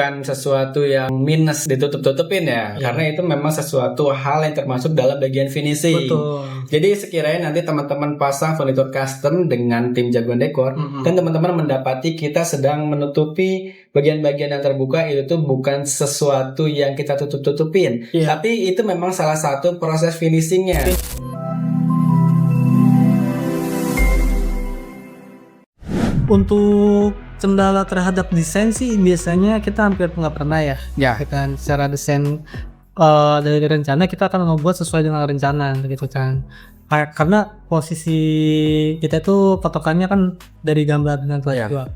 bukan sesuatu yang minus ditutup-tutupin ya, karena itu memang sesuatu hal yang termasuk dalam bagian finishing. Betul. Jadi sekiranya nanti teman-teman pasang furnitur custom dengan tim Jagoan Dekor, dan teman-teman mendapati kita sedang menutupi bagian-bagian yang terbuka, itu tuh bukan sesuatu yang kita tutup-tutupin, tapi itu memang salah satu proses finishingnya. Untuk kendala terhadap desain sih biasanya kita hampir nggak pernah ya. Ya. Kan secara desain dari rencana kita akan membuat sesuai dengan rencana gitu kan. Karena posisi kita itu patokannya kan dari gambar dan visual.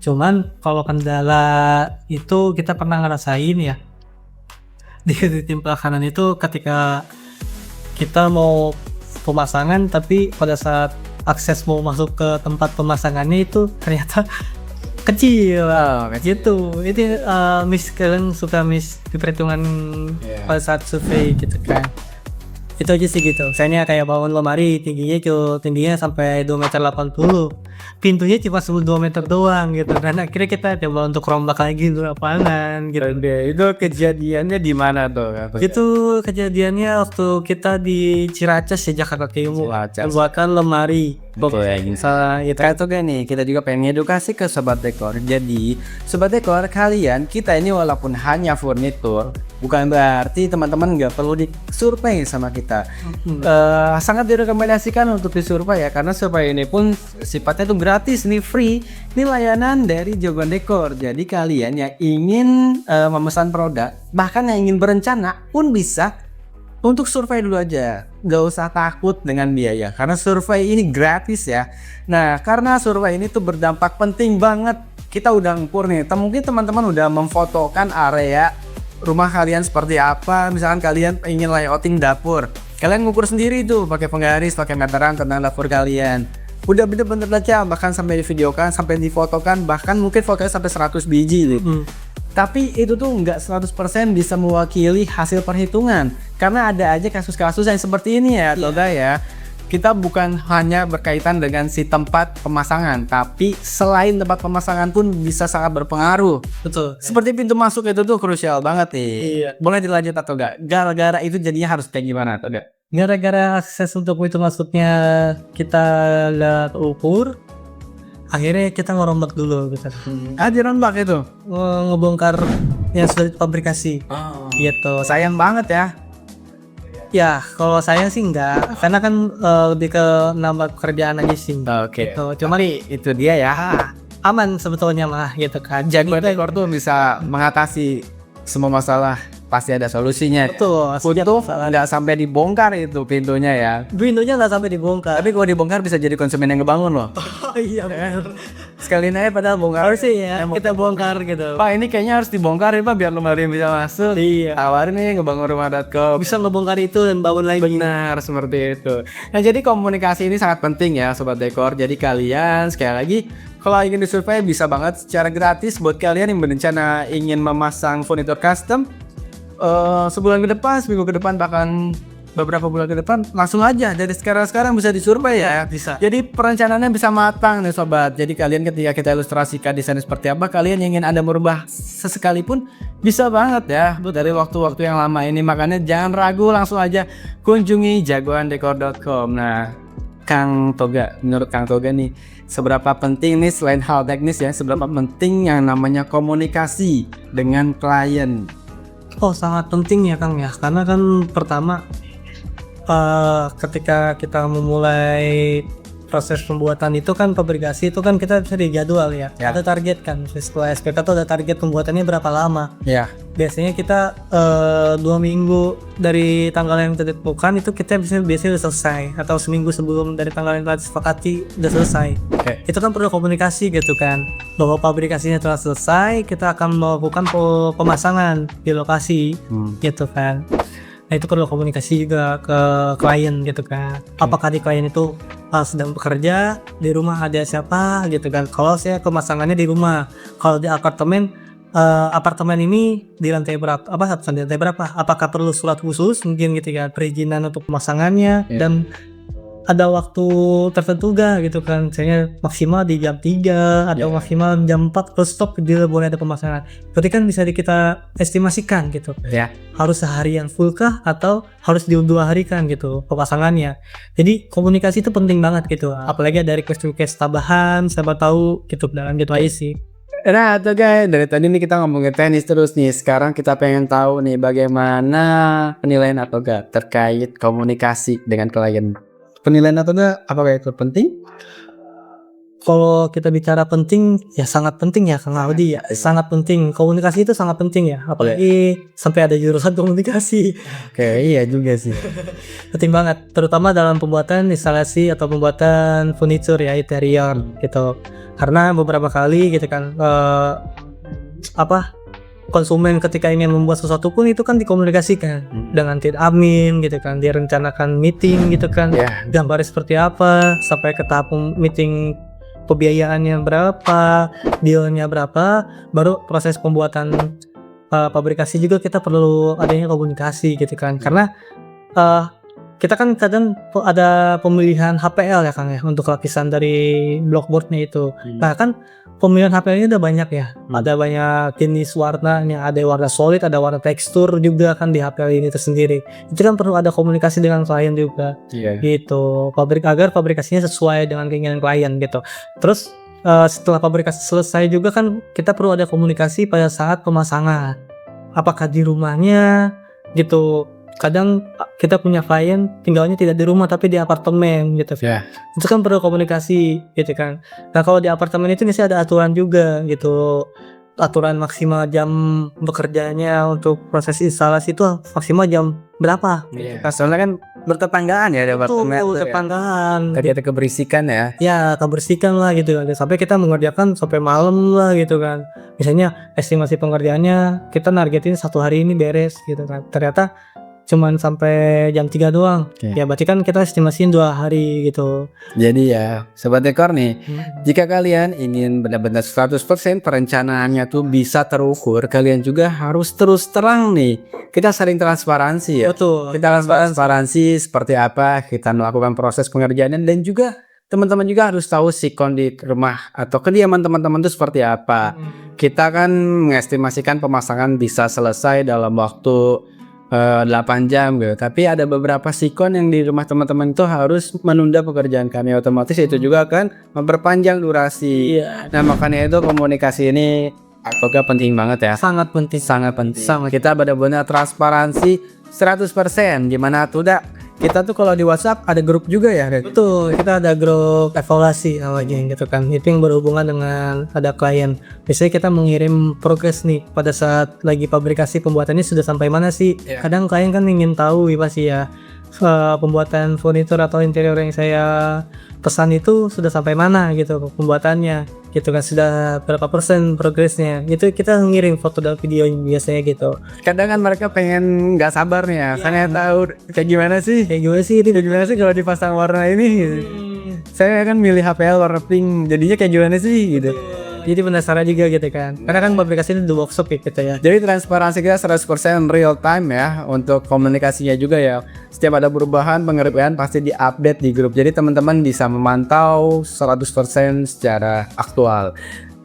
Cuman kalau kendala itu kita pernah ngerasain ya di tim pelaksanaan itu ketika kita mau pemasangan tapi pada saat akses mau masuk ke tempat pemasangannya itu ternyata kecil gitu. Itu kalian suka miss di perhitungan pada saat survei gitu kan. Itu aja sih gitu. Misalnya kayak bangun lemari tingginya sampai 2,80 m. Pintunya cuma 2 meter doang gitu. Dan akhirnya kita coba untuk rombak lagi di lapangan gitu. Itu kejadiannya di mana tuh? Itu kejadiannya waktu kita di Ciracas ya, Jakarta Timur. Buatkan lemari. Itu kan nih, kita juga pengen edukasi ke Sobat Dekor. Jadi, Sobat Dekor kalian, kita ini walaupun hanya furnitur, bukan berarti teman-teman nggak perlu disurvei sama kita. Sangat direkomendasikan untuk disurvei ya, karena survei ini pun sifatnya tuh gratis, ini free. Ini layanan dari Jagoan Dekor. Jadi kalian yang ingin memesan produk, bahkan yang ingin berencana pun bisa untuk survei dulu aja. Gak usah takut dengan biaya, karena survei ini gratis ya. Nah, karena survei ini tuh berdampak penting banget. Kita udah ngukur nih, mungkin teman-teman udah memfotokan area rumah kalian seperti apa. Misalkan kalian ingin layouting dapur, kalian ngukur sendiri tuh pakai penggaris, pakai meteran tentang dapur kalian. Udah bener-bener baca, bahkan sampai divideokan, sampai difotokan, bahkan mungkin fotonya sampai 100 biji gitu. Tapi itu tuh nggak 100% bisa mewakili hasil perhitungan, karena ada aja kasus-kasus yang seperti ini ya, Toga ya. Kita bukan hanya berkaitan dengan si tempat pemasangan, tapi selain tempat pemasangan pun bisa sangat berpengaruh. Betul. Seperti pintu masuk itu tuh krusial banget nih. Boleh dilanjut atau enggak? Gara-gara itu jadinya harus kayak gimana atau enggak? Gara-gara akses untuk pintu masuknya kita lihat ukur, akhirnya kita ngerombak dulu gitu. Dirombak itu? Ngebongkar yang sudah dipabrikasi. Gitu. Sayang banget ya. Ya, kalau saya sih enggak, karena kan lebih ke nambah pekerjaan aja sih. Oke. Gitu. Cuma itu dia ya. aman sebetulnya mah gitu kan. Jagoan Dekor tuh bisa mengatasi semua masalah. Pasti ada solusinya. Betul. Untuk nggak sampai dibongkar itu pintunya ya. Pintunya nggak sampai dibongkar. Tapi kalau dibongkar bisa jadi konsumen yang ngebangun loh. Oh iya benar. Sekalian aja padahal bongkar. Harus sih ya. Kita bongkar gitu. Pak, ini kayaknya harus dibongkar ya Pak, biar lemari yang bisa masuk. Iya. Tawarin nih ngebangunrumah.com. Bisa ngebongkar itu dan bangun lagi. Benar, seperti itu. Nah, jadi komunikasi ini sangat penting ya Sobat Dekor. Jadi kalian sekali lagi kalau ingin disurvei bisa banget secara gratis buat kalian yang berencana ingin memasang furnitur custom. Sebulan ke depan, seminggu ke depan, bahkan beberapa bulan ke depan, langsung aja dari sekarang bisa disurvei ya. Bisa. Jadi perencanaannya bisa matang nih Sobat. Jadi kalian ketika kita ilustrasikan desain seperti apa, kalian yang ingin ada merubah sesekalipun bisa banget ya dari waktu-waktu yang lama ini. Makanya jangan ragu, langsung aja kunjungi jagoandekor.com. Nah, Kang Toga, menurut Kang Toga nih, seberapa penting nih selain hal teknis ya, seberapa penting yang namanya komunikasi dengan klien? Oh, sangat penting ya Kang ya, karena kan pertama ketika kita memulai proses pembuatan itu kan pabrikasi itu kan kita bisa dijadwal ya. Ada target kan, setelah SPK tuh ada target pembuatannya berapa lama ya. Biasanya kita 2 minggu dari tanggal yang ditentukan itu kita biasanya udah selesai, atau seminggu sebelum dari tanggal yang telah disepakati udah selesai. Itu kan perlu komunikasi gitu kan, bahwa pabrikasinya telah selesai, kita akan melakukan pemasangan di lokasi gitu kan. Nah, itu perlu komunikasi juga ke klien gitu kan. Apakah di klien itu sedang bekerja, di rumah ada siapa gitu kan. Kalau saya pemasangannya di rumah, kalau di apartemen ini di lantai berapa? Di lantai berapa? Apakah perlu surat khusus mungkin gitu kan, perizinan untuk pemasangannya. Dan ada waktu tertentu gak gitu kan, misalnya maksimal di jam 3 atau maksimal jam 4 terus stop, dia boleh ada pemasangan. Berarti kan bisa kita estimasikan gitu, Ya. harus seharian full kah atau harus di 2 hari kan gitu pemasangannya. Jadi komunikasi itu penting banget gitu, apalagi ada request tambahan, siapa tahu gitu, dalam gitu aja sih. Nah tuh guys, dari tadi nih kita ngomongin tenis terus nih. Sekarang kita pengen tahu nih bagaimana penilaian atau enggak terkait komunikasi dengan klien. Penilaian atau enggak apakah itu penting? Kalau kita bicara penting, ya sangat penting ya Kang Aldi ya, sangat penting. Komunikasi itu sangat penting ya, apalagi sampai ada jurusan komunikasi. Oke, iya juga sih. Penting banget, terutama dalam pembuatan instalasi atau pembuatan furniture ya, interior gitu. Karena beberapa kali gitu kan, konsumen ketika ingin membuat sesuatu pun itu kan dikomunikasikan dengan tim admin gitu kan, direncanakan meeting gitu kan, gambarnya seperti apa, sampai ke tahap meeting pembiayaannya berapa, dealnya berapa, baru proses pembuatan pabrikasi juga kita perlu adanya komunikasi gitu kan. Karena kita kan kadang ada pemilihan HPL ya Kang ya, untuk lapisan dari blockboardnya itu. Nah kan pemilihan HPL-nya udah banyak ya, ada banyak jenis warnanya, ada warna solid, ada warna tekstur juga kan di HPL ini tersendiri. Itu kan perlu ada komunikasi dengan klien juga, gitu. Agar pabrikasinya sesuai dengan keinginan klien gitu. Terus setelah pabrikasi selesai juga kan kita perlu ada komunikasi pada saat pemasangan. Apakah di rumahnya gitu. Kadang kita punya klien tinggalnya tidak di rumah tapi di apartemen gitu. Itu kan perlu komunikasi gitu kan. Nah kalau di apartemen itu biasanya ada aturan juga gitu, aturan maksimal jam bekerjanya untuk proses instalasi itu maksimal jam berapa. Soalnya kan bertetanggaan ya di apartemen. Betul, tetanggaan. Tadi ada keberisikan ya. Ya kebersihan lah gitu kan. Sampai kita mengerjakan sampai malam lah gitu kan. Misalnya estimasi pengerjaannya kita nargetin 1 hari ini beres gitu kan. Ternyata cuman sampai jam 3 doang. Ya berarti kan kita estimasiin 2 hari gitu. Jadi ya Sobat Dekor nih, jika kalian ingin benar-benar 100% perencanaannya tuh bisa terukur, kalian juga harus terus terang nih. Kita saling transparansi ya. Betul. Kita transparansi seperti apa kita melakukan proses pengerjaannya, dan juga teman-teman juga harus tahu sikon di rumah atau kediaman teman-teman itu seperti apa. Kita kan mengestimasikan pemasangan bisa selesai dalam waktu 8 jam gitu. Tapi ada beberapa sikon yang di rumah teman-teman itu harus menunda pekerjaan kami, otomatis itu juga akan memperpanjang durasi. Nah makanya itu komunikasi ini juga penting banget ya. Sangat penting. Sangat penting. Kita benar-benar transparansi 100%. Gimana tuh kita tuh kalau di WhatsApp ada grup juga ya. Betul, kita ada grup evaluasi namanya gitu kan. Itu yang berhubungan dengan ada klien. Biasanya kita mengirim progres nih pada saat lagi pabrikasi pembuatannya sudah sampai mana sih. Kadang klien kan ingin tahu ya pasti ya, pembuatan furniture atau interior yang saya pesan itu sudah sampai mana gitu pembuatannya gitu kan, sudah berapa persen progresnya. Itu kita ngirim foto dan video biasanya gitu. Kadang kan mereka pengen nggak sabar nih ya, karena tahu kayak gimana sih kalau dipasang warna ini gitu. Saya kan milih HPL warna pink, jadinya kayak gimana sih gitu. Jadi penasaran juga gitu kan, karena kan pabrikasi itu di workshop ya kita ya. Jadi transparansi kita 100% real time ya. Untuk komunikasinya juga ya, setiap ada perubahan pengerjaan pasti diupdate di grup, jadi teman-teman bisa memantau 100% secara aktual.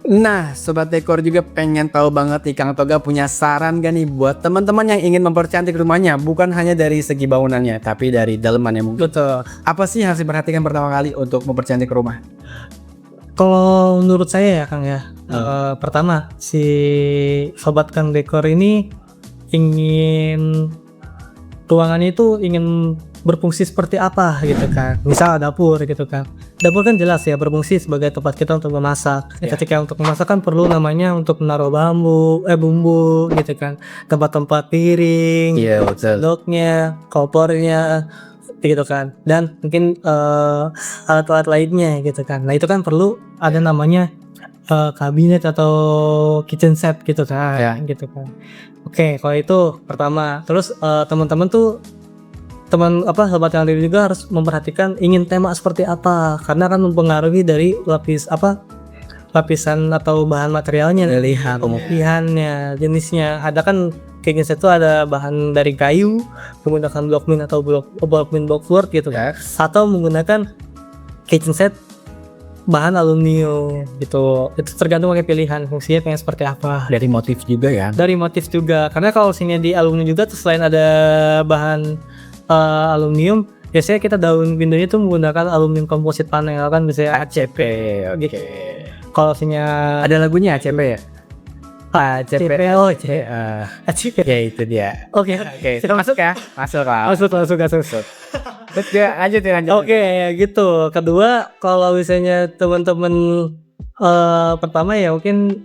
Nah Sobat Dekor juga pengen tahu banget nih, Kang Toga punya saran gak nih buat teman-teman yang ingin mempercantik rumahnya, bukan hanya dari segi bangunannya tapi dari dalemannya mungkin. Betul. Apa sih yang harus diperhatikan pertama kali untuk mempercantik rumah? Kalau menurut saya ya Kang ya, pertama si Sobat Kang Dekor ini ingin ruangannya itu ingin berfungsi seperti apa gitu kan. Misal dapur gitu kan. Dapur kan jelas ya berfungsi sebagai tempat kita untuk memasak. Ketika untuk memasak kan perlu namanya untuk menaruh bumbu gitu kan. Tempat-tempat piring, sendoknya, kompornya gitu kan, dan mungkin alat-alat lainnya gitu kan. Nah itu kan perlu ada namanya kabinet atau kitchen set gitu kan, gitu kan. Oke, kalau itu pertama. Terus teman-teman tuh sobat yang diri juga harus memperhatikan ingin tema seperti apa, karena kan mempengaruhi dari lapisan atau bahan materialnya, pemilihannya, jenisnya. Ada kan kitchen set itu ada bahan dari kayu menggunakan block min atau block min boxboard gitu kan, atau menggunakan kitchen set bahan aluminium gitu. Itu tergantung pakai pilihan fungsinya pengen seperti apa. Dari motif juga ya. Dari motif juga, karena kalau sini di aluminium juga tuh selain ada bahan aluminium, biasanya kita daun pintunya tuh menggunakan aluminium composite panel kan, biasanya ACP. Oke. kalau sini Ada lagunya ACP ya? ACP. oh ACP. Ya itu dia. oke Masuk ya? Masuk lah. masuk. Terus dia lanjut. Oke, gitu. Kedua, kalau misalnya teman-teman pertama ya mungkin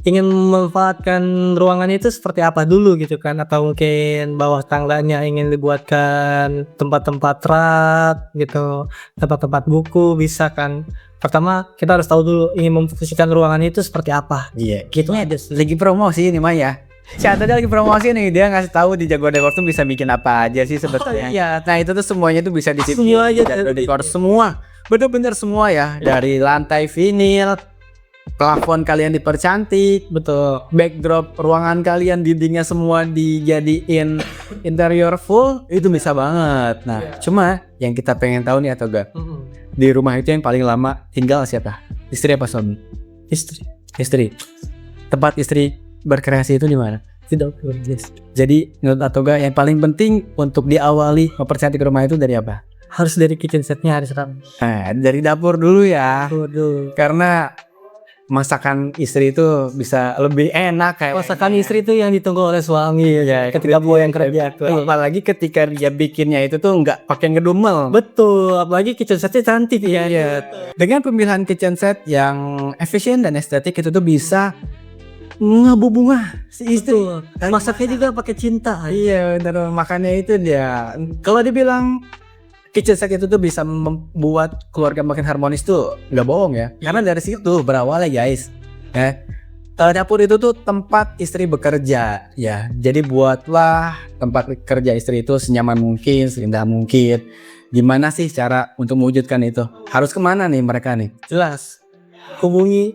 ingin memanfaatkan ruangan itu seperti apa dulu gitu kan, atau mungkin bawah tangganya ingin dibuatkan tempat-tempat rak gitu, tempat-tempat buku bisa kan. Pertama kita harus tahu dulu ingin memfungsikan ruangan itu seperti apa. Iya, kita lagi promosi ini Mah ya. Si Ata lagi promosi nih, dia ngasih tahu di Jagoan Dekor tuh bisa bikin apa aja sih sebetulnya. Iya, nah itu tuh semuanya tuh bisa disip. Semua aja Jagoan Dekor semua. Bener-bener semua ya. Dari lantai vinil, plafon kalian dipercantik, Betul. backdrop ruangan kalian dindingnya semua dijadiin interior full, itu bisa banget. Nah, cuma yang kita pengen tahu nih atau enggak, di rumah itu yang paling lama tinggal siapa? Istri apa suami? Istri. Tempat istri berkreasi itu di mana? Tidak Jadi menurut Atoga yang paling penting untuk diawali mempercantik rumah itu dari apa? harus dari kitchen setnya harus rapi. Nah, dari dapur dulu ya. Dulu. Karena masakan istri itu bisa lebih enak kayak Masakan istri itu yang ditunggu oleh suami ya, ketika yang kerja. apalagi ketika dia bikinnya itu tuh nggak pakai ngedumel. Betul, apalagi kitchen setnya cantik ya. Iya. Dengan pemilihan kitchen set yang efisien dan estetik itu tuh bisa ngebubungah si istri. Betul. Masaknya juga pakai cinta. Iya, benar. Makanya itu dia. Kalau dibilang kitchen set itu tuh bisa membuat keluarga makin harmonis tuh nggak bohong ya. Karena dari situ berawal ya guys. Dapur itu tuh tempat istri bekerja ya. Jadi buatlah tempat kerja istri itu senyaman mungkin, seindah mungkin. Gimana sih cara untuk mewujudkan itu? Harus kemana nih mereka nih? Jelas. Hubungi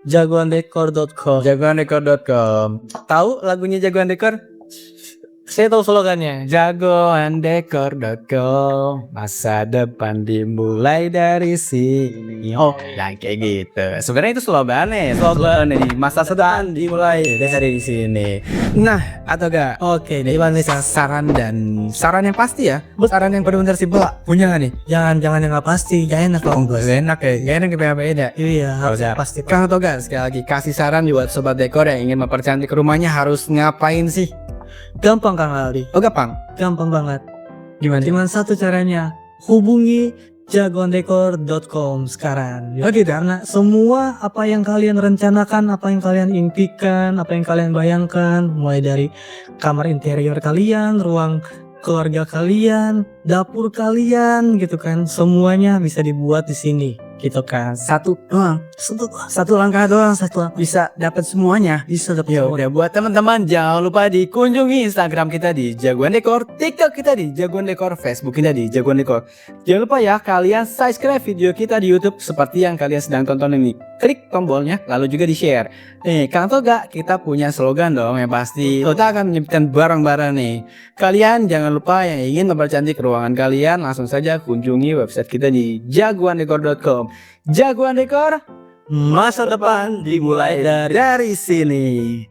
jagoandekor.com. Jagoandekor.com. Tahu lagunya Jagoan Dekor? Saya tahu slogannya. Jagoandekor.com. Masa depan dimulai dari sini. Oh, yang kayak gitu. Sebenarnya itu slogannya. Slogan ini masa depan dimulai dari sini. Nah, atau enggak? Oke, Ini saran yang pasti ya. Saran yang benar-benar simpel. Punya nggak nih? jangan yang nggak pasti, jangan enak kalau Gak enak ya. Gak enak kayak beda. Iya, harus Harus pasti. Kang Toga sekali lagi kasih saran buat sobat dekor yang ingin mempercantik rumahnya harus ngapain sih? Gampang Kang Aldi. Oh gampang. Gampang banget. Gimana? Cuman satu caranya. Hubungi jagoandekor.com sekarang. Oh gitu. Karena semua apa yang kalian rencanakan, apa yang kalian impikan, apa yang kalian bayangkan, mulai dari kamar interior kalian, ruang keluarga kalian, dapur kalian gitu kan, semuanya bisa dibuat di sini gitu kan. Satu doang. Satu langkah doang. Bisa dapat semuanya. Bisa dapat Ya semua. udah buat teman-teman jangan lupa dikunjungi Instagram kita di Jagoan Dekor, TikTok kita di Jagoan Dekor, Facebook kita di Jagoan Dekor. Jangan lupa ya kalian subscribe video kita di YouTube seperti yang kalian sedang tonton ini. Klik tombolnya lalu juga di-share. Kang Toga, kita punya slogan dong yang pasti. Kita akan menyebutkan barang-barang nih. Kalian jangan lupa yang ingin mempercantik ruangan kalian langsung saja kunjungi website kita di jagoandekor.com. Jagoan Dekor, masa depan dimulai dari sini.